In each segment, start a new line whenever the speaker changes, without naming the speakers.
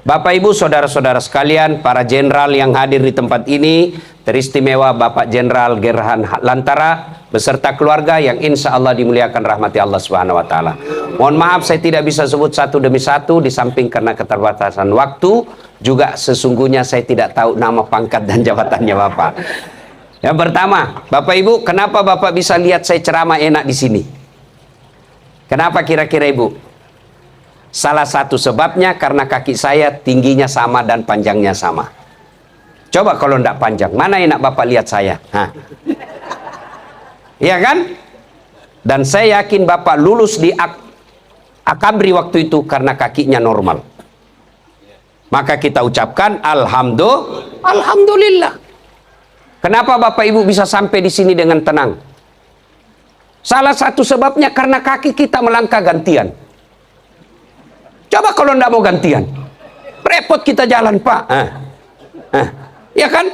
Bapak Ibu saudara-saudara sekalian, para jenderal yang hadir di tempat ini, teristimewa Bapak Jenderal Gerhan Lantara beserta keluarga yang insya Allah dimuliakan rahmati Allah Subhanahu wa taala. Mohon maaf saya tidak bisa sebut satu demi satu, di samping karena keterbatasan waktu, juga sesungguhnya saya tidak tahu nama, pangkat dan jabatannya Bapak. Yang pertama, Bapak Ibu, kenapa Bapak bisa lihat saya ceramah enak di sini? Kenapa kira-kira Ibu? Salah satu sebabnya karena kaki saya tingginya sama dan panjangnya sama. Coba kalau tidak panjang, mana enak Bapak lihat saya? Iya kan? Dan saya yakin Bapak lulus di Akabri waktu itu karena kakinya normal. Maka kita ucapkan Alhamdulillah. Kenapa Bapak Ibu bisa sampai di sini dengan tenang? Salah satu sebabnya karena kaki kita melangkah gantian. Coba kalau tidak mau gantian, repot kita jalan Pak. Ya kan?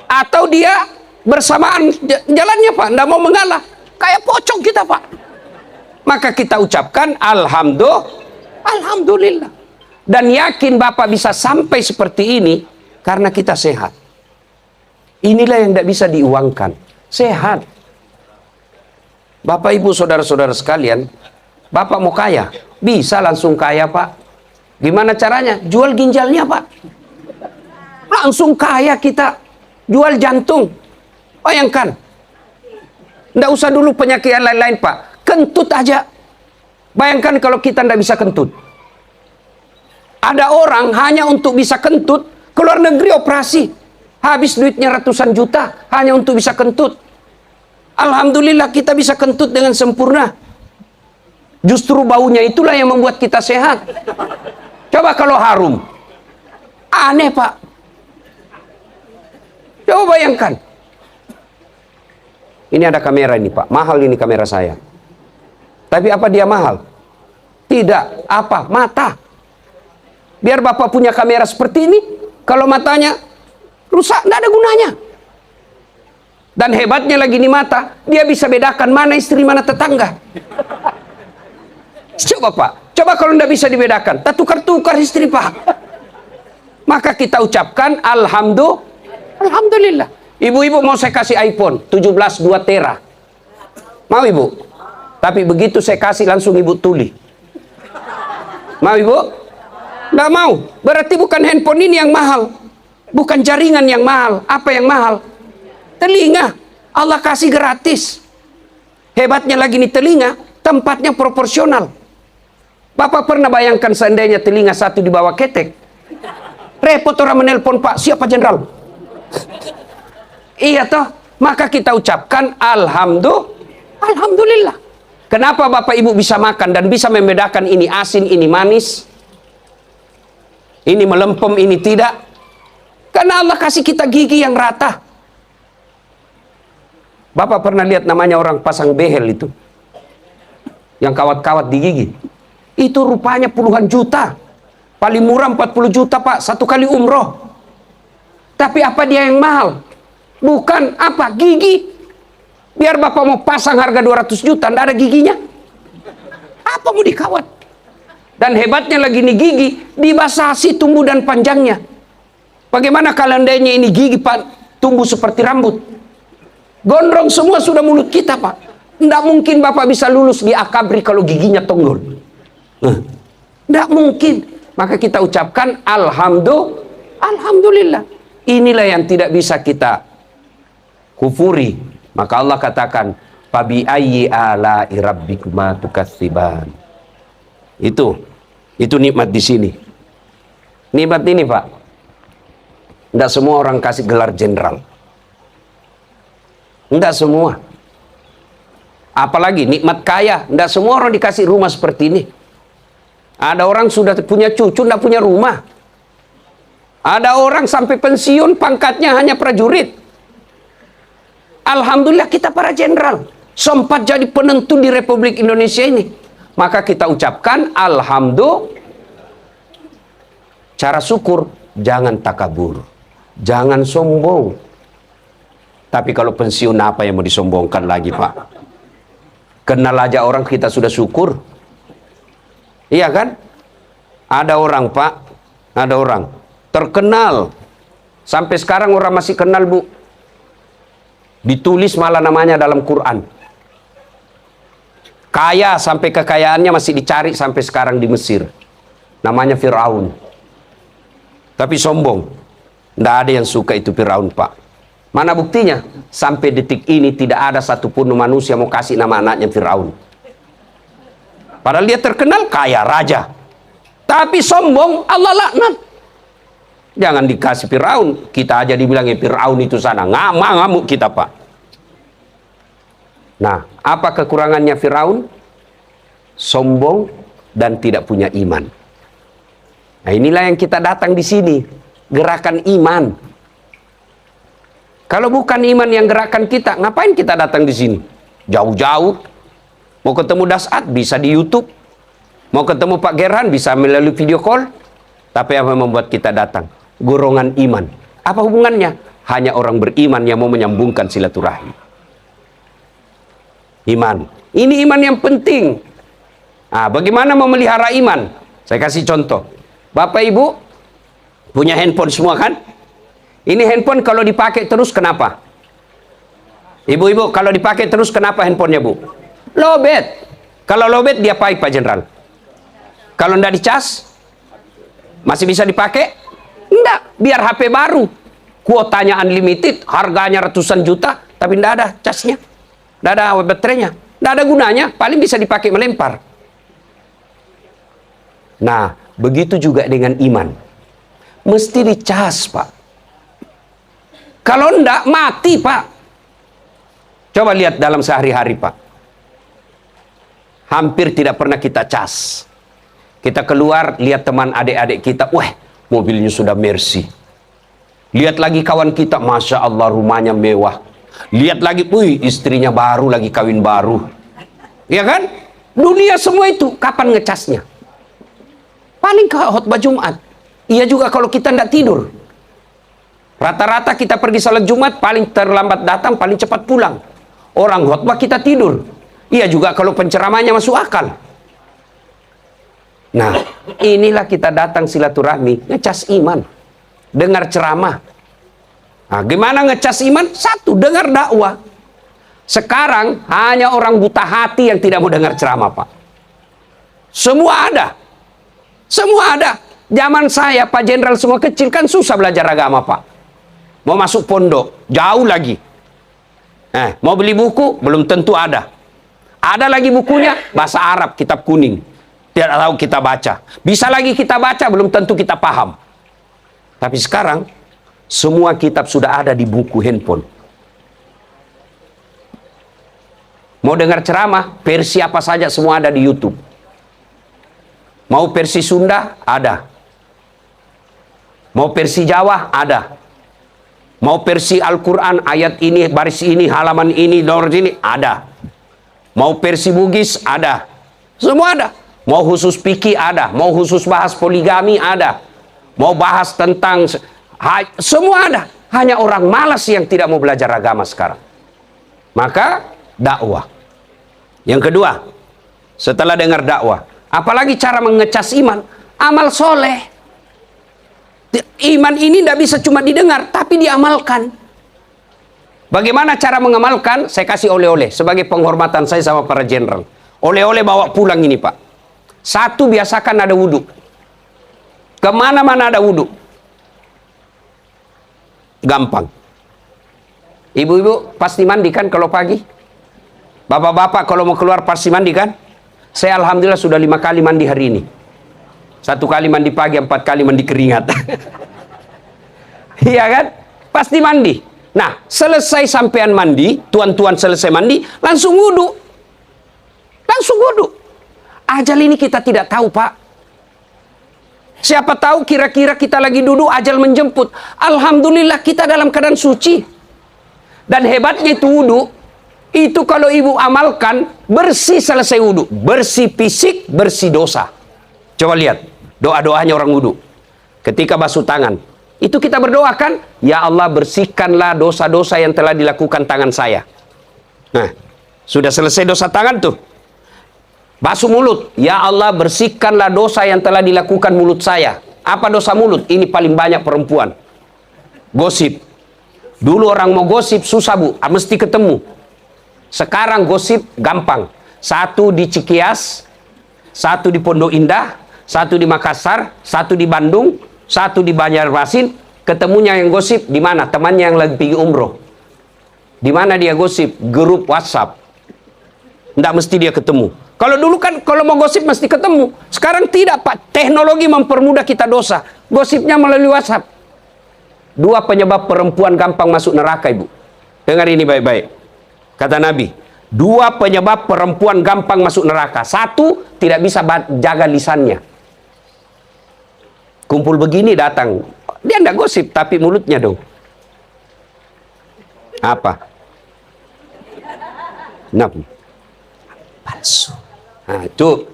Atau dia bersamaan jalannya Pak, tidak mau mengalah, kayak pocong kita Pak. Maka kita ucapkan Alhamdulillah. Dan yakin Bapak bisa sampai seperti ini karena kita sehat. Inilah yang tidak bisa diuangkan, sehat. Bapak Ibu saudara-saudara sekalian, Bapak mau kaya, bisa langsung kaya Pak. Gimana caranya? Jual ginjalnya Pak. Langsung kaya kita. Jual jantung. Bayangkan. Nggak usah dulu penyakit yang lain-lain Pak. Kentut aja. Bayangkan kalau kita nggak bisa kentut. Ada orang hanya untuk bisa kentut, ke luar negeri operasi. Habis duitnya ratusan juta, hanya untuk bisa kentut. Alhamdulillah kita bisa kentut dengan sempurna. Justru baunya itulah yang membuat kita sehat. Coba kalau harum. Aneh Pak. Coba bayangkan. Ini ada kamera ini Pak. Mahal ini kamera saya. Tapi apa dia mahal? Tidak. Apa? Mata. Biar Bapak punya kamera seperti ini, kalau matanya rusak, tidak ada gunanya. Dan hebatnya lagi nih mata, dia bisa bedakan mana istri, mana tetangga. Coba Pak, coba kalau tidak bisa dibedakan, tak tukar-tukar istri Pak. Maka kita ucapkan Alhamdulillah. Ibu-ibu mau saya kasih iPhone 17 2 tera. Mau Ibu? Tapi begitu saya kasih langsung Ibu tuli. Mau Ibu? Nggak mau. Berarti bukan handphone ini yang mahal. Bukan jaringan yang mahal. Apa yang mahal? Telinga. Allah kasih gratis. Hebatnya lagi nih telinga, tempatnya proporsional. Bapak pernah bayangkan seandainya telinga satu di bawah ketek? Repot orang menelpon, Pak, siapa jenderal? Iya toh? Maka kita ucapkan Alhamdulillah. Kenapa Bapak Ibu bisa makan dan bisa membedakan ini asin, ini manis? Ini melempem, ini tidak? Karena Allah kasih kita gigi yang rata. Bapak pernah lihat namanya orang pasang behel itu? Yang kawat-kawat di gigi. Itu rupanya puluhan juta. Paling murah 40 juta Pak, satu kali umroh. Tapi apa dia yang mahal? Bukan apa? Gigi. Biar Bapak mau pasang harga 200 juta, tidak ada giginya. Apa mau dikawat? Dan hebatnya lagi nih gigi, dibasasi tumbuh dan panjangnya. Bagaimana kalandainya ini gigi Pak, tumbuh seperti rambut. Gondrong semua sudah mulut kita Pak. Tidak mungkin Bapak bisa lulus di Akabri kalau giginya tonggol. Tidak mungkin. Maka kita ucapkan Alhamdulillah. Inilah yang tidak bisa kita kufuri. Maka Allah katakan, Fabi ayyi ala'i rabbikuma tukatsiban. Itu nikmat di sini. Nikmat ini Pak. Tidak semua orang kasih gelar jenderal. Tidak semua. Apalagi nikmat kaya. Tidak semua orang dikasih rumah seperti ini. Ada orang sudah punya cucu, tidak punya rumah. Ada orang sampai pensiun, pangkatnya hanya prajurit. Alhamdulillah kita para jenderal. Sempat jadi penentu di Republik Indonesia ini. Maka kita ucapkan Alhamdulillah. Cara syukur, jangan takabur. Jangan sombong. Tapi kalau pensiun apa yang mau disombongkan lagi Pak? Kenal aja orang kita sudah syukur. Iya kan? Ada orang Pak, Ada orang terkenal. Sampai sekarang orang masih kenal, Bu. Ditulis malah namanya dalam Quran. Kaya sampai kekayaannya masih dicari sampai sekarang di Mesir. Namanya Firaun. Tapi sombong. Tidak ada yang suka itu Firaun, Pak. Mana buktinya? Sampai detik ini tidak ada satupun manusia mau kasih nama anaknya Firaun. Padahal dia terkenal kaya, raja. Tapi sombong, Allah laknat. Jangan dikasih Firaun. Kita aja dibilangnya Firaun itu sana. Ngamuk kita, Pak. Nah, apa kekurangannya Firaun? Sombong dan tidak punya iman. Nah, inilah yang kita datang di sini. Gerakan iman. Kalau bukan iman yang gerakan kita, ngapain kita datang di sini? Jauh-jauh. Mau ketemu Dasat, bisa di YouTube. Mau ketemu Pak Gerhan, bisa melalui video call. Tapi apa yang membuat kita datang? Golongan iman. Apa hubungannya? Hanya orang beriman yang mau menyambungkan silaturahmi. Iman. Ini iman yang penting. Nah, bagaimana memelihara iman? Saya kasih contoh. Bapak Ibu punya handphone semua kan? Ini handphone kalau dipakai terus kenapa? Ibu-ibu kalau dipakai terus kenapa handphonenya, Bu? Lowbat. Kalau lowbat dia Pak Jenderal. Kalau ndak dicas masih bisa dipakai? Enggak, biar HP baru. Kuotanya unlimited, harganya ratusan juta, tapi enggak ada casnya. Enggak ada baterainya. Enggak ada gunanya, paling bisa dipakai melempar. Nah, begitu juga dengan iman. Mesti dicas, Pak. Kalau enggak, mati, Pak. Coba lihat dalam sehari-hari, Pak. Hampir tidak pernah kita cas. Kita keluar, lihat teman adik-adik kita, wah, mobilnya sudah Mercy. Lihat lagi kawan kita, Masya Allah rumahnya mewah. Lihat lagi, wih istrinya baru lagi kawin baru. Ya kan? Dunia semua itu, kapan ngecasnya? Paling ke khotbah Jumat. Iya juga kalau kita tidak tidur. Rata-rata kita pergi salat Jumat, paling terlambat datang, paling cepat pulang. Orang khotbah kita tidur. Iya juga kalau penceramahnya masuk akal. Nah, inilah kita datang silaturahmi, ngecas iman. Dengar ceramah. Nah, gimana ngecas iman? Satu, dengar dakwah. Sekarang hanya orang buta hati yang tidak mau dengar ceramah, Pak. Semua ada. Semua ada. Zaman saya, Pak Jenderal semua kecil kan susah belajar agama, Pak. Mau masuk pondok, jauh lagi. Mau beli buku, belum tentu ada. Ada lagi bukunya, bahasa Arab, kitab kuning. Tidak tahu kita baca. Bisa lagi kita baca, belum tentu kita paham. Tapi sekarang, semua kitab sudah ada di buku handphone. Mau dengar ceramah, versi apa saja semua ada di YouTube. Mau versi Sunda, ada. Mau versi Jawa, ada. Mau versi Al-Quran, ayat ini, baris ini, halaman ini, nomor ini, ada. Mau versi Bugis, ada. Semua ada. Mau khusus fikih, ada. Mau khusus bahas poligami, ada. Mau bahas tentang semua ada. Hanya orang malas yang tidak mau belajar agama sekarang. Maka dakwah. Yang kedua, setelah dengar dakwah, apalagi cara mengecas iman, amal soleh. Iman ini tidak bisa cuma didengar, tapi diamalkan. Bagaimana cara mengamalkan? Saya kasih oleh-oleh sebagai penghormatan saya sama para jenderal. Oleh-oleh bawa pulang ini, Pak. Satu, biasakan ada wudhu. Kemana-mana ada wudhu. Gampang. Ibu-ibu pasti mandi kan kalau pagi? Bapak-bapak kalau mau keluar pasti mandi kan? Saya alhamdulillah sudah 5 kali mandi hari ini. 1 kali mandi pagi, 4 kali mandi keringat. Iya kan? Pasti mandi. Nah, selesai sampean mandi, tuan-tuan selesai mandi, langsung wudhu. Langsung wudhu. Ajal ini kita tidak tahu, Pak. Siapa tahu kira-kira kita lagi duduk, ajal menjemput. Alhamdulillah kita dalam keadaan suci. Dan hebatnya itu wudhu, itu kalau ibu amalkan, bersih selesai wudhu. Bersih fisik, bersih dosa. Coba lihat, doa-doanya orang wudhu. Ketika basuh tangan, itu kita berdoakan, ya Allah bersihkanlah dosa-dosa yang telah dilakukan tangan saya. Nah, sudah selesai dosa tangan tuh. Basuh mulut, ya Allah bersihkanlah dosa yang telah dilakukan mulut saya. Apa dosa mulut? Ini paling banyak perempuan. Gosip. Dulu orang mau gosip susah bu, mesti ketemu. Sekarang gosip gampang. Satu di Cikias, satu di Pondok Indah, satu di Makassar, satu di Bandung, satu di Banjarmasin. Ketemunya yang gosip di mana? Temannya yang lagi pergi umroh. Di mana dia gosip? Grup WhatsApp. Nggak mesti dia ketemu. Kalau dulu kan kalau mau gosip mesti ketemu. Sekarang tidak Pak. Teknologi mempermudah kita dosa. Gosipnya melalui WhatsApp. Dua penyebab perempuan gampang masuk neraka ibu. Dengar ini baik-baik. Kata Nabi. Dua penyebab perempuan gampang masuk neraka. Satu, tidak bisa jaga lisannya. Kumpul begini datang. Dia nggak gosip tapi mulutnya dong. Apa? Nabi. Palsu. Nah, itu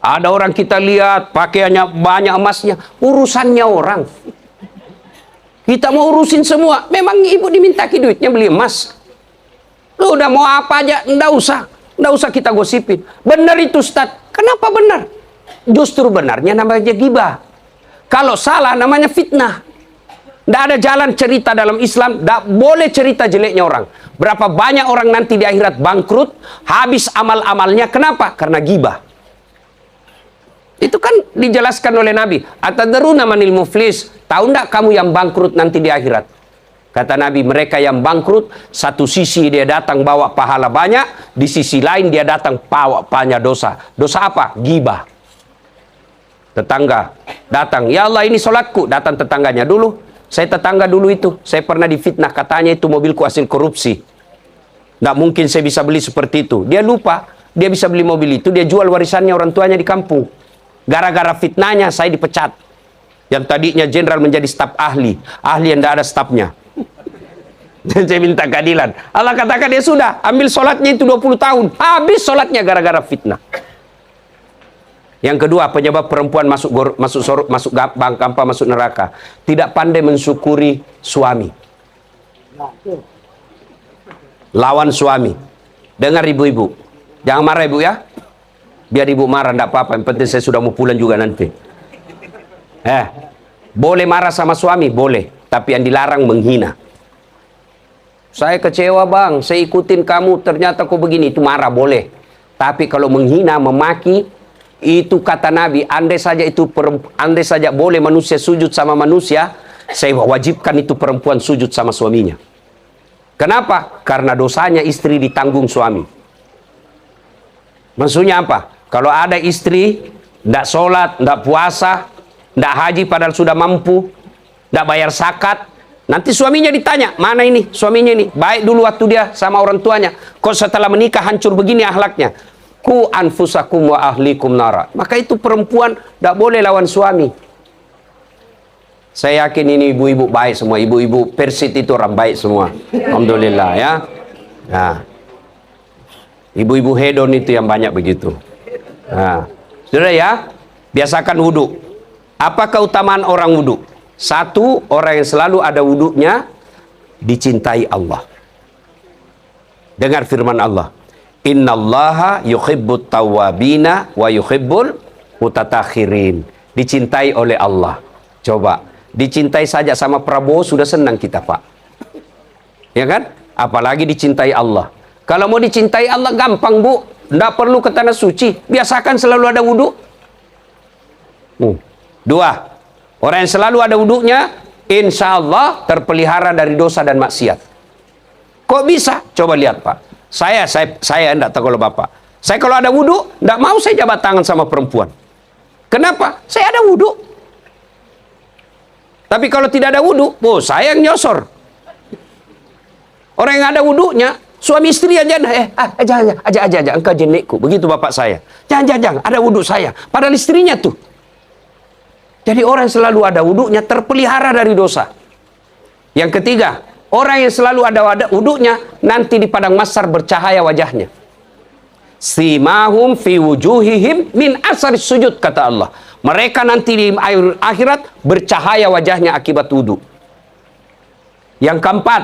ada orang kita lihat pakaiannya banyak emasnya, urusannya orang. Kita mau urusin semua. Memang ibu diminta duitnya beli emas. Lu udah mau apa aja, nggak usah kita gosipin. Benar itu Ustaz. Kenapa benar? Justru benarnya namanya gibah. Kalau salah namanya fitnah. Nggak ada jalan cerita dalam Islam, nggak boleh cerita jeleknya orang. Berapa banyak orang nanti di akhirat bangkrut, habis amal-amalnya. Kenapa? Karena gibah. Itu kan dijelaskan oleh Nabi. Atadruna manil muflis? Tahu nggak kamu yang bangkrut nanti di akhirat? Kata Nabi, mereka yang bangkrut, satu sisi dia datang bawa pahala banyak, di sisi lain dia datang bawa banyak dosa. Dosa apa? Gibah. Tetangga datang, ya Allah ini sholatku. Datang tetangganya dulu. Saya tetangga dulu itu, saya pernah difitnah, katanya itu mobilku hasil korupsi. Nggak mungkin saya bisa beli seperti itu. Dia lupa, dia bisa beli mobil itu, dia jual warisannya orang tuanya di kampung. Gara-gara fitnahnya saya dipecat. Yang tadinya jenderal menjadi staf ahli yang tidak ada stafnya. Dan saya minta keadilan. Allah katakan ya sudah, ambil sholatnya itu 20 tahun. Habis sholatnya gara-gara fitnah. Yang kedua, penyebab perempuan masuk neraka. Tidak pandai mensyukuri suami. Lawan suami. Dengar ibu-ibu. Jangan marah ibu ya. Biar ibu marah, tidak apa-apa. Yang penting saya sudah mau pulang juga nanti. Boleh marah sama suami? Boleh. Tapi yang dilarang menghina. Saya kecewa bang, saya ikutin kamu, ternyata kok begini. Itu marah, boleh. Tapi kalau menghina, memaki, itu kata Nabi, andai saja boleh manusia sujud sama manusia, saya wajibkan itu perempuan sujud sama suaminya. Kenapa? Karena dosanya istri ditanggung suami. Maksudnya apa? Kalau ada istri tidak sholat, tidak puasa, tidak haji padahal sudah mampu, tidak bayar zakat, nanti suaminya ditanya, mana ini suaminya ini? Baik dulu waktu dia sama orang tuanya, kok setelah menikah hancur begini akhlaknya? Ku anfusakum wa ahlikum nara. Maka itu perempuan tidak boleh lawan suami. Saya yakin ini ibu-ibu baik semua. Ibu-ibu Persit itu orang baik semua. Alhamdulillah ya. Nah, ibu-ibu hedon itu yang banyak begitu. Nah, sudah ya. Biasakan wudhu. Apa keutamaan orang wudhu? Satu, orang yang selalu ada wudhunya dicintai Allah. Dengar firman Allah. Innallaha yuhibbut tawwabina wa yuhibbul mutatakhirin. Dicintai oleh Allah. Coba, dicintai saja sama Prabowo sudah senang kita Pak. Ya kan? Apalagi dicintai Allah. Kalau mau dicintai Allah gampang bu. Tidak perlu ke tanah suci. Biasakan selalu ada wudhu. Dua, orang yang selalu ada wudhunya, insya Allah terpelihara dari dosa dan maksiat. Kok bisa? Coba lihat Pak. Saya enggak tahu kalau Bapak. Saya kalau ada wudhu, enggak mau saya jabat tangan sama perempuan. Kenapa? Saya ada wudhu. Tapi kalau tidak ada wudhu, saya yang nyosor. Orang yang ada wudhunya, suami istri aja, aja, engkau jenekku. Begitu Bapak saya. Jangan, ada wudhu saya. Padahal istrinya tuh. Jadi orang yang selalu ada wudhunya terpelihara dari dosa. Yang ketiga, orang yang selalu ada wudhunya, nanti di padang mahsyar bercahaya wajahnya. Simahum fi wujuhihim min asaris sujud, kata Allah. Mereka nanti di akhirat bercahaya wajahnya akibat wudhu. Yang keempat,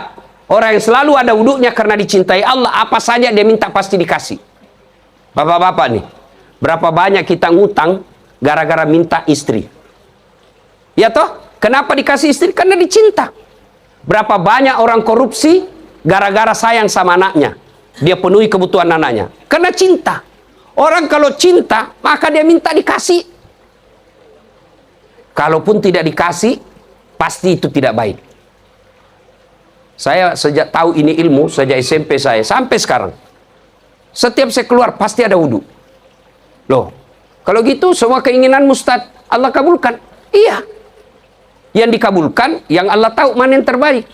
orang yang selalu ada wudhunya karena dicintai Allah, apa saja dia minta pasti dikasih. Bapak-bapak nih, berapa banyak kita ngutang gara-gara minta istri. Ya toh? Kenapa dikasih istri? Karena dicinta. Berapa banyak orang korupsi gara-gara sayang sama anaknya. Dia penuhi kebutuhan anaknya. Karena cinta. Orang kalau cinta, maka dia minta dikasih. Kalaupun tidak dikasih, pasti itu tidak baik. Saya sejak tahu ini ilmu, sejak SMP saya, sampai sekarang. Setiap saya keluar, pasti ada wudhu. Loh, kalau gitu semua keinginan Ustadz, Allah kabulkan. Iya. Yang dikabulkan, yang Allah tahu mana yang terbaik.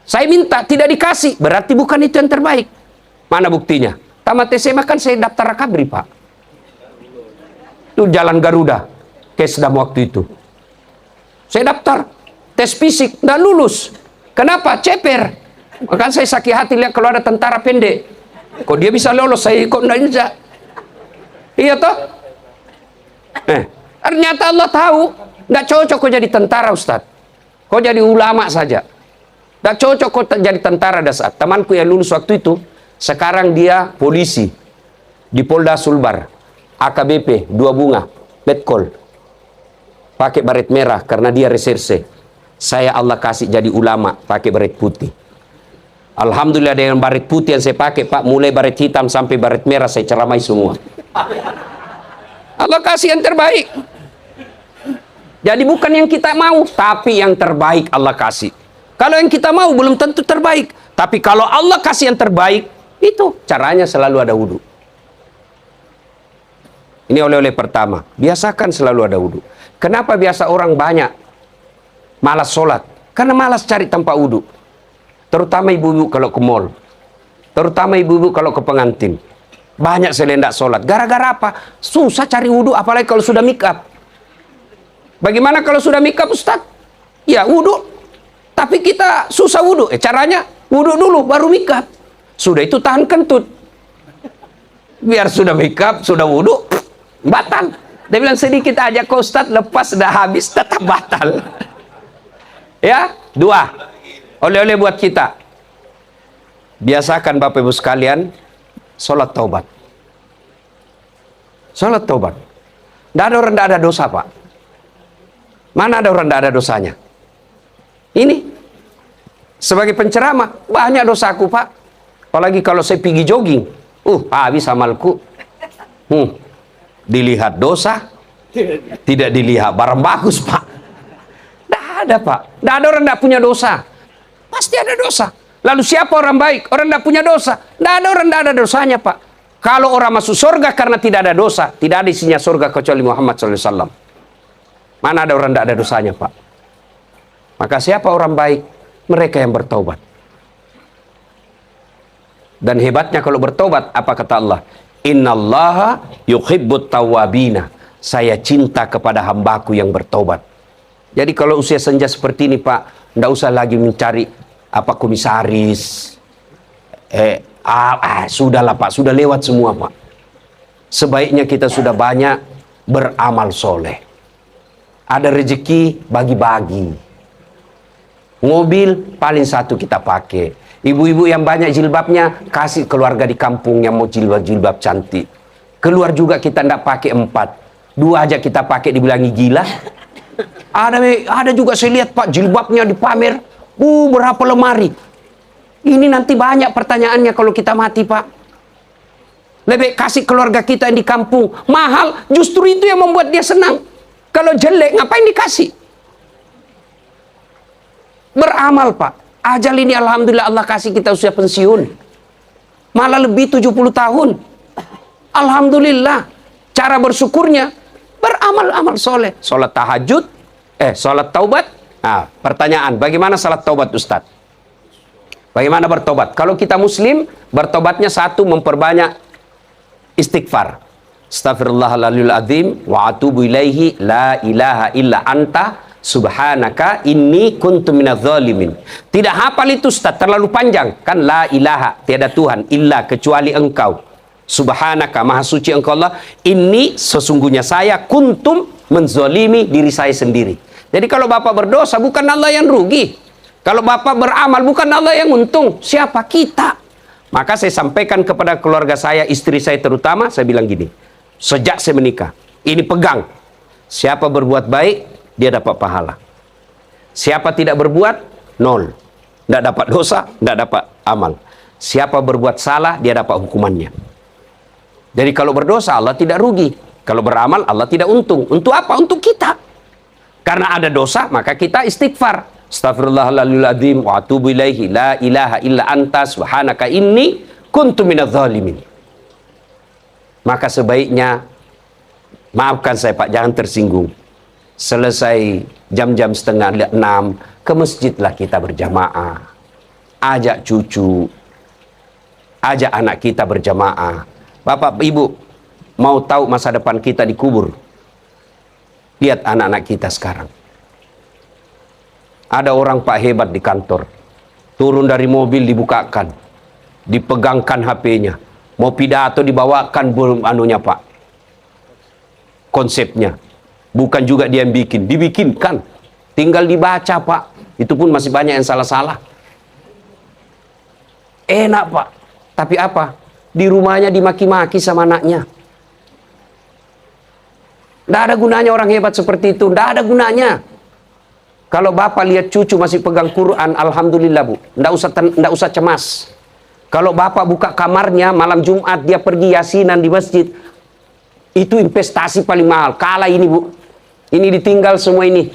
Saya minta, tidak dikasih, berarti bukan itu yang terbaik. Mana buktinya? Tamat SMA kan saya daftar Rakabri, Pak. Itu Jalan Garuda, Kesdam waktu itu. Saya daftar, tes fisik, nggak lulus. Kenapa? Ceper. Maka saya sakit hati lihat kalau ada tentara pendek. Kok dia bisa lolos, saya kok nggak bisa. Iya toh? Ternyata Allah tahu. Nggak cocok kok jadi tentara, Ustadz. Kok jadi ulama saja. Nggak cocok kok jadi tentara dasar. Temanku yang lulus waktu itu, sekarang dia polisi di Polda Sulbar, AKBP, 2 bunga, Letkol. Pakai baret merah karena dia reserse. Saya Allah kasih jadi ulama, pakai baret putih. Alhamdulillah dengan baret putih yang saya pakai, Pak, mulai baret hitam sampai baret merah saya ceramai semua. Allah kasih yang terbaik. Jadi bukan yang kita mau, tapi yang terbaik Allah kasih. Kalau yang kita mau belum tentu terbaik. Tapi kalau Allah kasih yang terbaik, itu caranya selalu ada wudhu. Ini oleh-oleh pertama. Biasakan selalu ada wudhu. Kenapa biasa orang banyak malas sholat? Karena malas cari tempat wudhu. Terutama ibu-ibu kalau ke mall. Terutama ibu-ibu kalau ke pengantin. Banyak selendak sholat. Gara-gara apa? Susah cari wudhu, apalagi kalau sudah make up. Bagaimana kalau sudah make up, Ustaz? Ya wudhu. Tapi kita susah wudhu. Caranya wudhu dulu, baru make up. Sudah itu tahan kentut. Biar sudah make up, sudah wudhu, batal. Dia bilang sedikit aja kok Ustaz, lepas dah habis tetap batal. Ya, 2. Oleh-oleh buat kita. Biasakan Bapak Ibu sekalian, sholat taubat. Sholat taubat. Tidak ada orang tidak ada dosa, Pak. Mana ada orang tidak ada dosanya? Ini sebagai penceramah banyak dosaku, Pak. Apalagi kalau saya pergi jogging, habis amalku. Dilihat dosa, tidak dilihat barang bagus, Pak. Tidak ada, Pak. Tidak ada orang tidak punya dosa. Pasti ada dosa. Lalu siapa orang baik? Orang tidak punya dosa. Tidak ada orang tidak ada dosanya, Pak. Kalau orang masuk surga karena tidak ada dosa, tidak ada isinya surga kecuali Muhammad SAW. Mana ada orang tidak ada dosanya, Pak? Maka siapa orang baik? Mereka yang bertobat. Dan hebatnya kalau bertobat, apa kata Allah? Innallaha yuhibbut tawwabina. Saya cinta kepada hambaku yang bertobat. Jadi kalau usia senja seperti ini, Pak, tidak usah lagi mencari komisaris. Sudahlah, Pak, sudah lewat semua, Pak. Sebaiknya kita sudah banyak beramal soleh. Ada rezeki, bagi-bagi. Mobil paling 1 kita pakai. Ibu-ibu yang banyak jilbabnya, kasih keluarga di kampung yang mau jilbab-jilbab cantik. Keluar juga kita tidak pakai 4. 2 aja kita pakai, dibilangi gila. Ada juga saya lihat, Pak, jilbabnya dipamer. Berapa lemari. Ini nanti banyak pertanyaannya kalau kita mati, Pak. Lebih kasih keluarga kita yang di kampung. Mahal, justru itu yang membuat dia senang. Kalau jelek, ngapain dikasih? Beramal, Pak. Ajal ini alhamdulillah Allah kasih kita usia pensiun. Malah lebih 70 tahun. Alhamdulillah. Cara bersyukurnya, beramal-amal soleh. Sholat tahajud, sholat taubat. Nah, pertanyaan, bagaimana sholat taubat, Ustaz? Bagaimana bertobat? Kalau kita muslim, bertobatnya 1, memperbanyak istighfar. Astaghfirullahaladzim azim wa atubu ilaihi la ilaha illa anta subhanaka inni kuntu minadz zalimin. Tidak hafal itu, Ustaz, terlalu panjang. Kan la ilaha, tiada Tuhan illa kecuali engkau. Subhanaka, maha suci engkau Allah. Ini sesungguhnya saya kuntum menzolimi diri saya sendiri. Jadi kalau Bapak berdosa, bukan Allah yang rugi. Kalau Bapak beramal, bukan Allah yang untung. Siapa? Kita. Maka saya sampaikan kepada keluarga saya, istri saya terutama, saya bilang gini. Sejak saya menikah, ini pegang. Siapa berbuat baik, dia dapat pahala. Siapa tidak berbuat, nol. Tidak dapat dosa, tidak dapat amal. Siapa berbuat salah, dia dapat hukumannya. Jadi kalau berdosa, Allah tidak rugi. Kalau beramal, Allah tidak untung. Untuk apa? Untuk kita. Karena ada dosa, maka kita istighfar. Astaghfirullahaladzim wa atubu ilaihi la ilaha illa anta subhanaka inni kuntu minadz zalimin. Maka sebaiknya, maafkan saya Pak, jangan tersinggung. Selesai jam-jam 5:30, ke masjidlah kita berjamaah. Ajak cucu, ajak anak kita berjamaah. Bapak, Ibu, mau tahu masa depan kita dikubur? Lihat anak-anak kita sekarang. Ada orang Pak hebat di kantor. Turun dari mobil dibukakan. Dipegangkan HP-nya. Mau pidato dibawakan belum anunya Pak. Konsepnya. Bukan juga dia yang bikin. Dibikinkan. Tinggal dibaca Pak. Itu pun masih banyak yang salah-salah. Enak Pak. Tapi apa? Di rumahnya dimaki-maki sama anaknya. Tidak ada gunanya orang hebat seperti itu. Tidak ada gunanya. Kalau bapak lihat cucu masih pegang Quran, alhamdulillah Bu. Tidak usah cemas. Kalau bapak buka kamarnya malam Jumat dia pergi yasinan di masjid, itu investasi paling mahal. Kalah ini Bu. Ini ditinggal semua ini.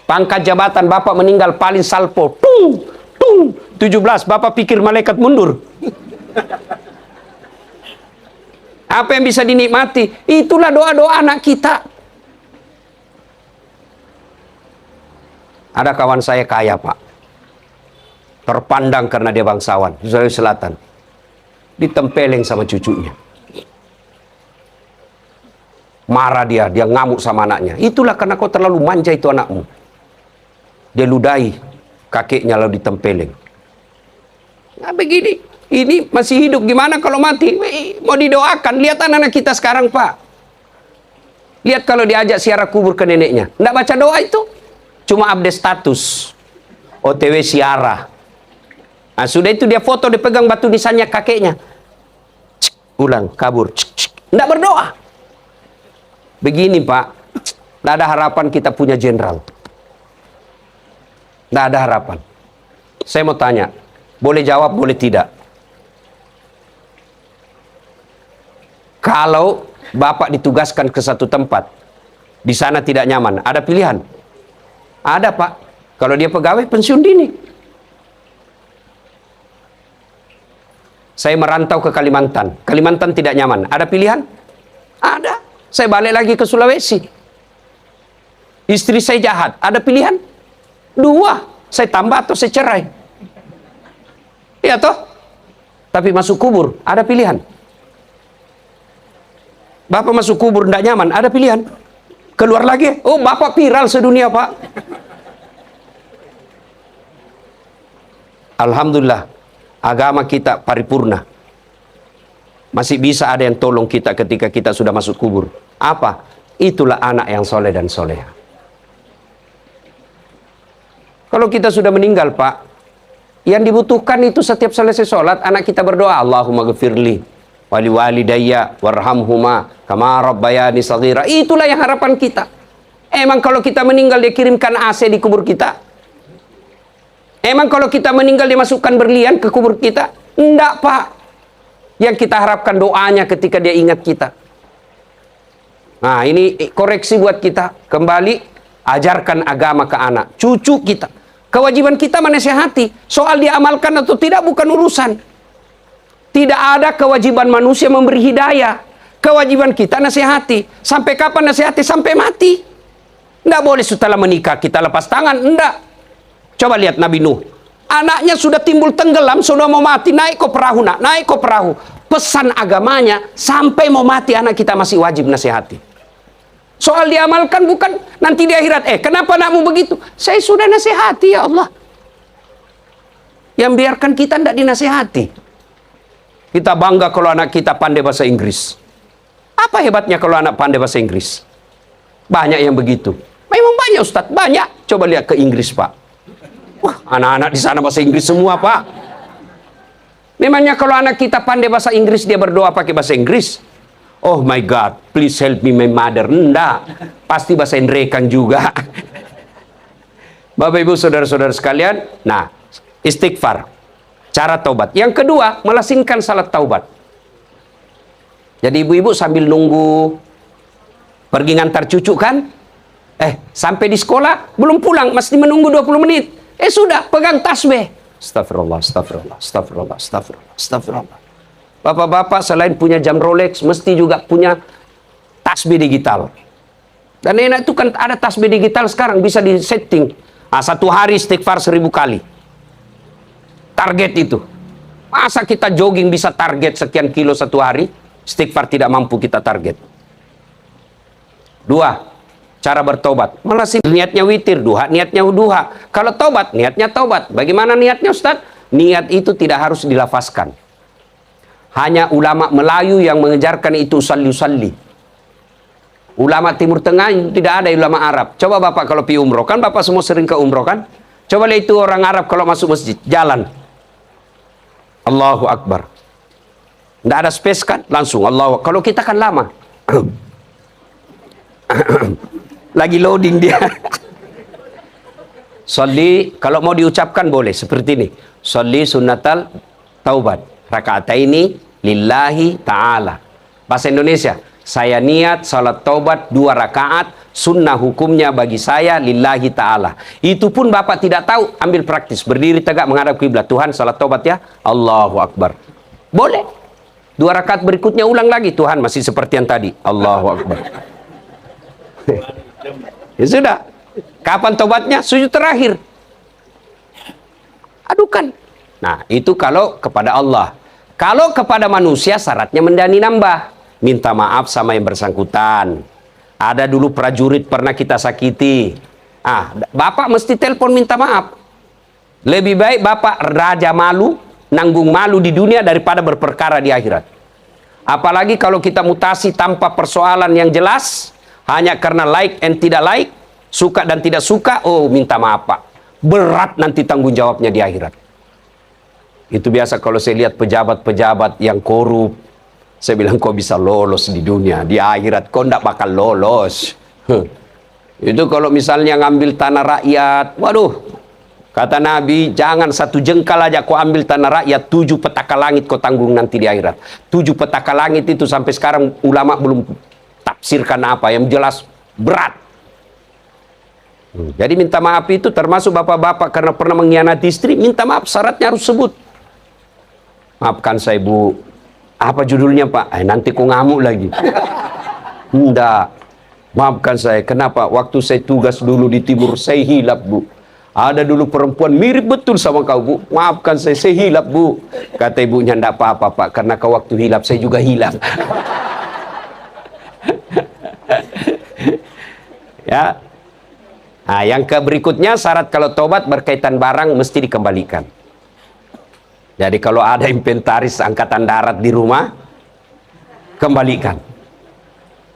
Pangkat jabatan bapak meninggal paling salpo. Tung, tung. 17 bapak pikir malaikat mundur. Apa yang bisa dinikmati? Itulah doa-doa anak kita. Ada kawan saya kaya Pak. Terpandang karena dia bangsawan. Sulawesi Selatan. Ditempeleng sama cucunya. Marah dia ngamuk sama anaknya. Itulah karena kau terlalu manja itu anakmu. Dia ludahi kakeknya lalu ditempeleng. Nah begini, ini masih hidup, gimana kalau mati? Mau didoakan, lihat anak-anak kita sekarang Pak. Lihat kalau diajak ziarah kubur ke neneknya. Nggak baca doa itu. Cuma update status. OTW ziarah. Nah sudah itu dia foto, dipegang batu nisannya kakeknya. Cik, ulang, kabur. Cik, cik. Nggak berdoa. Begini Pak, nggak ada harapan kita punya jenderal. Nggak ada harapan. Saya mau tanya, boleh jawab, boleh tidak. Kalau Bapak ditugaskan ke satu tempat, di sana tidak nyaman, ada pilihan? Ada Pak. Kalau dia pegawai, pensiun dini. Saya merantau ke Kalimantan. Kalimantan tidak nyaman, ada pilihan? Ada. Saya balik lagi ke Sulawesi. Istri saya jahat, ada pilihan? 2. Saya tambah atau saya cerai. Iya toh? Tapi masuk kubur, ada pilihan? Bapak masuk kubur tidak nyaman, ada pilihan? Keluar lagi, oh Bapak viral sedunia Pak. Alhamdulillah, agama kita paripurna. Masih bisa ada yang tolong kita ketika kita sudah masuk kubur. Apa? Itulah anak yang soleh dan soleha. Kalau kita sudah meninggal Pak, yang dibutuhkan itu setiap selesai sholat, anak kita berdoa, Allahumma ghafirli wali walidayya warhamhuma kama rabbayani shaghira. Itulah yang harapan kita. Emang kalau kita meninggal dia kirimkan AC di kubur kita? Emang kalau kita meninggal dia masukkan berlian ke kubur kita? Enggak Pak. Yang kita harapkan doanya ketika dia ingat kita. Nah ini koreksi buat kita. Kembali, ajarkan agama ke anak, cucu kita. Kewajiban kita menasihati. Soal dia amalkan atau tidak bukan urusan. Tidak ada kewajiban manusia memberi hidayah. Kewajiban kita nasihati. Sampai kapan nasihati? Sampai mati. Tidak boleh setelah menikah kita lepas tangan. Tidak. Coba lihat Nabi Nuh. Anaknya sudah timbul tenggelam, sudah mau mati. Naik ke perahu nak, naik ke perahu. Pesan agamanya, sampai mau mati anak kita masih wajib nasihati. Soal diamalkan bukan nanti di akhirat. Kenapa anakmu begitu? Saya sudah nasihati ya Allah. Yang biarkan kita tidak dinasihati. Kita bangga kalau anak kita pandai bahasa Inggris. Apa hebatnya kalau anak pandai bahasa Inggris? Banyak yang begitu. Memang banyak Ustadz, banyak. Coba lihat ke Inggris Pak. Wah, anak-anak di sana bahasa Inggris semua Pak. Memangnya kalau anak kita pandai bahasa Inggris dia berdoa pakai bahasa Inggris? Oh my God, please help me my mother. Enggak, pasti bahasa Indrekan juga. Bapak Ibu saudara-saudara sekalian, nah istighfar, cara taubat. Yang kedua, melasingkan salat taubat. Jadi ibu-ibu sambil nunggu pergi ngantar cucu kan, sampai di sekolah belum pulang, mesti menunggu 20 menit. Sudah, pegang tasbih. Astagfirullah, astagfirullah, astagfirullah, astagfirullah, astagfirullah. Bapak-bapak selain punya jam Rolex, mesti juga punya tasbih digital. Dan enak itu kan ada tasbih digital sekarang, bisa di setting. Nah, 1 hari istighfar 1000 kali. Target itu. Masa kita jogging bisa target sekian kilo 1 hari? Istighfar tidak mampu kita target. 2, cara bertobat. Malah sih niatnya witir, duha niatnya duha. Kalau tobat, niatnya tobat. Bagaimana niatnya Ustaz? Niat itu tidak harus dilafazkan. Hanya ulama Melayu yang mengejarkan itu usalli. Ulama Timur Tengah itu tidak ada ulama Arab. Coba Bapak kalau pi umroh, kan Bapak semua sering ke umroh kan? Coba lihat itu orang Arab kalau masuk masjid, jalan. Allahu Akbar. Tidak ada space kan? Langsung Allahu Akbar. Kalau kita kan lama. Lagi loading dia. Sholli, kalau mau diucapkan boleh seperti ini. Sholli sunnatal taubat. Rakaataini lillahi ta'ala. Bahasa Indonesia, saya niat salat taubat 2 rakaat, sunnah hukumnya bagi saya lillahi ta'ala. Itu pun Bapak tidak tahu, ambil praktis. Berdiri tegak menghadap kiblat. Tuhan salat taubat ya. Allahu Akbar. Boleh. 2 rakaat berikutnya ulang lagi. Tuhan masih seperti yang tadi. Allahu Akbar. Ya sudah. Kapan tobatnya? Sujud terakhir. Adukan. Nah, itu kalau kepada Allah. Kalau kepada manusia syaratnya mendani nambah. Minta maaf sama yang bersangkutan. Ada dulu prajurit pernah kita sakiti. Bapak mesti telepon minta maaf. Lebih baik Bapak raja malu, nanggung malu di dunia daripada berperkara di akhirat. Apalagi kalau kita mutasi tanpa persoalan yang jelas, hanya karena like and tidak like, suka dan tidak suka, minta maaf Pak. Berat nanti tanggung jawabnya di akhirat. Itu biasa kalau saya lihat pejabat-pejabat yang korup, saya bilang kok bisa lolos di dunia, di akhirat kok ndak bakal lolos. Itu kalau misalnya ngambil tanah rakyat, waduh, kata Nabi, jangan 1 jengkal aja kau ambil tanah rakyat, 7 petaka langit kau tanggung nanti di akhirat. 7 petaka langit itu sampai sekarang ulama belum tafsirkan apa, yang jelas berat. Jadi minta maaf itu termasuk bapak-bapak karena pernah mengkhianati istri, minta maaf, syaratnya harus sebut. Maafkan saya Bu, apa judulnya Pak? Nanti kau ngamuk lagi. Enggak, maafkan saya, kenapa? Waktu saya tugas dulu di timur, saya hilap Bu. Ada dulu perempuan mirip betul sama kau Bu. Maafkan saya hilap Bu. Kata ibunya, enggak apa-apa Pak, karena kau waktu hilap saya juga hilap. Ya. Nah, yang berikutnya syarat kalau tobat berkaitan barang mesti dikembalikan. Jadi kalau ada inventaris angkatan darat di rumah, kembalikan.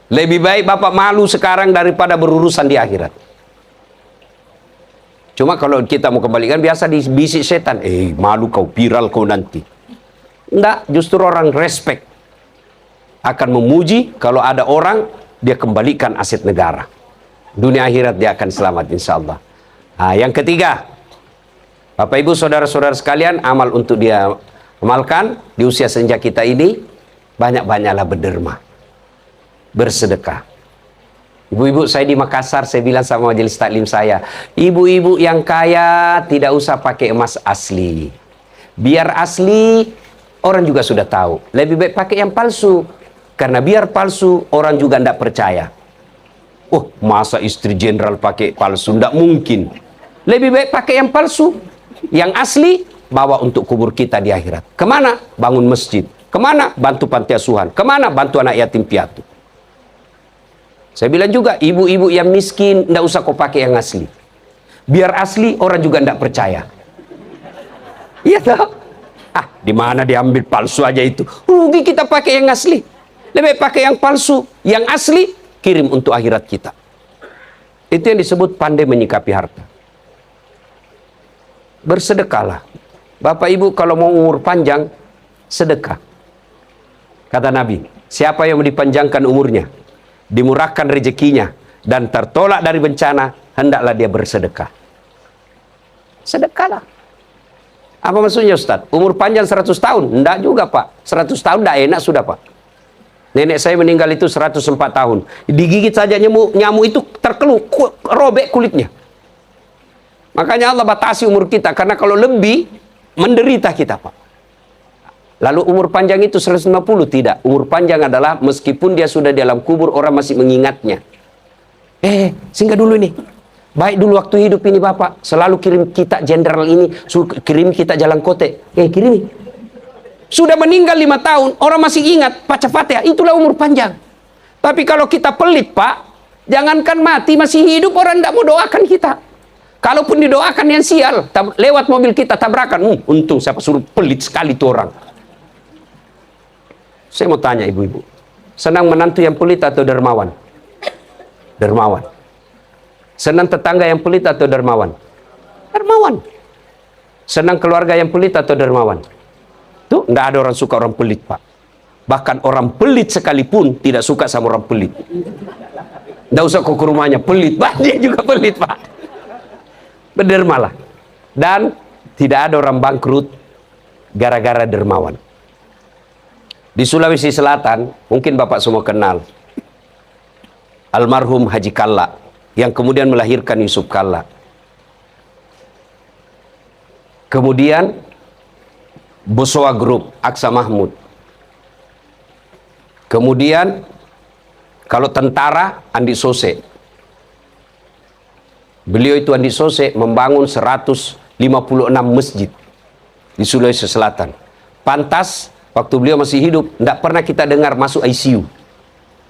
Lebih baik Bapak malu sekarang daripada berurusan di akhirat. Cuma kalau kita mau kembalikan biasa dibisik setan, malu kau, viral kau nanti. Enggak, justru orang respect. Akan memuji kalau ada orang dia kembalikan aset negara. Dunia akhirat dia akan selamat insya Allah. Nah, yang ketiga, Bapak Ibu saudara-saudara sekalian, amal untuk dia amalkan di usia senja kita ini, banyak-banyaklah berderma, bersedekah. Ibu-ibu saya di Makassar, saya bilang sama majelis taklim saya, ibu-ibu yang kaya tidak usah pakai emas asli. Biar asli, orang juga sudah tahu. Lebih baik pakai yang palsu. Karena biar palsu, orang juga tidak percaya. Masa istri jenderal pakai palsu? Tidak mungkin. Lebih baik pakai yang palsu. Yang asli, bawa untuk kubur kita di akhirat. Kemana? Bangun masjid. Kemana? Bantu panti asuhan. Kemana? Bantu anak yatim piatu. Saya bilang juga, ibu-ibu yang miskin, tidak usah kau pakai yang asli. Biar asli, orang juga tidak percaya. Iya tak? Di mana diambil palsu aja itu? Rugi kita pakai yang asli. Lebih pakai yang palsu. Yang asli, kirim untuk akhirat kita. Itu yang disebut pandai menyikapi harta. Bersedekahlah. Bapak Ibu kalau mau umur panjang, sedekah. Kata Nabi, Siapa yang dipanjangkan umurnya, dimurahkan rezekinya, dan tertolak dari bencana, hendaklah dia bersedekah. Sedekahlah. Apa maksudnya Ustaz? Umur panjang 100 tahun? Enggak juga Pak. 100 tahun enggak enak sudah Pak. Nenek saya meninggal itu 104 tahun. Digigit saja nyamuk itu terkeluh, robek kulitnya. Makanya Allah batasi umur kita. Karena kalau lebih, menderita kita Pak. Lalu umur panjang itu 150? Tidak. Umur panjang adalah meskipun dia sudah di dalam kubur, orang masih mengingatnya. Singgah dulu nih. Baik dulu waktu hidup ini Bapak, selalu kirim kita jenderal ini, kirim kita jalan kote. Kirimi. Sudah meninggal 5 tahun, orang masih ingat, baca Fatihah, itulah umur panjang. Tapi kalau kita pelit Pak, jangankan mati, masih hidup, orang tidak mau doakan kita. Kalaupun didoakan yang sial, lewat mobil kita tabrakan. Untung siapa suruh pelit sekali tuh orang. Saya mau tanya ibu-ibu, senang menantu yang pelit atau dermawan? Dermawan. Senang tetangga yang pelit atau dermawan? Dermawan. Senang keluarga yang pelit atau dermawan? Tuh, enggak ada orang suka orang pelit, Pak. Bahkan orang pelit sekalipun tidak suka sama orang pelit. Enggak usah ke rumahnya, pelit. Bah, dia juga pelit, Pak. Berdermalah. Dan tidak ada orang bangkrut gara-gara dermawan. Di Sulawesi Selatan, mungkin Bapak semua kenal almarhum Haji Kalla, yang kemudian melahirkan Yusuf Kalla. Kemudian Bosowa Group, Aksa Mahmud. Kemudian kalau tentara, Andi Sose. Beliau itu Andi Sose membangun 156 masjid di Sulawesi Selatan. Pantas waktu beliau masih hidup, tidak pernah kita dengar masuk ICU.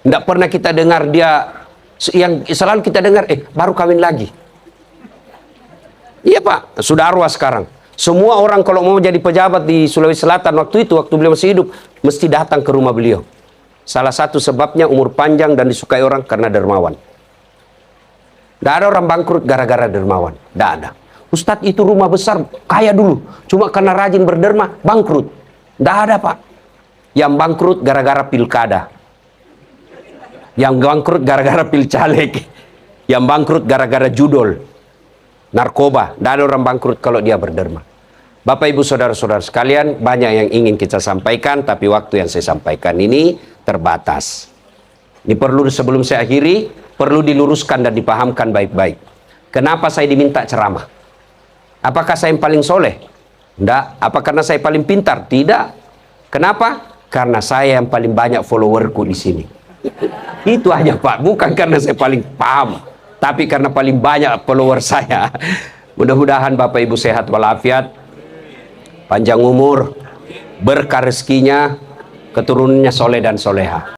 Tidak pernah kita dengar dia, yang selalu kita dengar, baru kawin lagi. Iya Pak, sudah arwah sekarang. Semua orang kalau mau jadi pejabat di Sulawesi Selatan waktu itu, waktu beliau masih hidup, mesti datang ke rumah beliau. Salah satu sebabnya umur panjang dan disukai orang karena dermawan. Tidak ada orang bangkrut gara-gara dermawan. Tidak ada. Ustadz itu rumah besar, kaya dulu. Cuma karena rajin berderma, bangkrut. Tidak ada Pak. Yang bangkrut gara-gara pilkada. Yang bangkrut gara-gara pilcaleg. Yang bangkrut gara-gara judol, narkoba. Tidak ada orang bangkrut kalau dia berderma. Bapak ibu saudara-saudara sekalian, banyak yang ingin kita sampaikan, tapi waktu yang saya sampaikan ini terbatas. Ini perlu, sebelum saya akhiri, perlu diluruskan dan dipahamkan baik-baik. Kenapa saya diminta ceramah? Apakah saya yang paling soleh? Tidak. Apa karena saya paling pintar? Tidak. Kenapa? Karena saya yang paling banyak followerku di sini. Itu aja Pak, bukan karena saya paling paham, tapi karena paling banyak follower saya. Mudah-mudahan Bapak Ibu sehat walafiat, panjang umur, berkah rezekinya, keturunannya soleh dan soleha.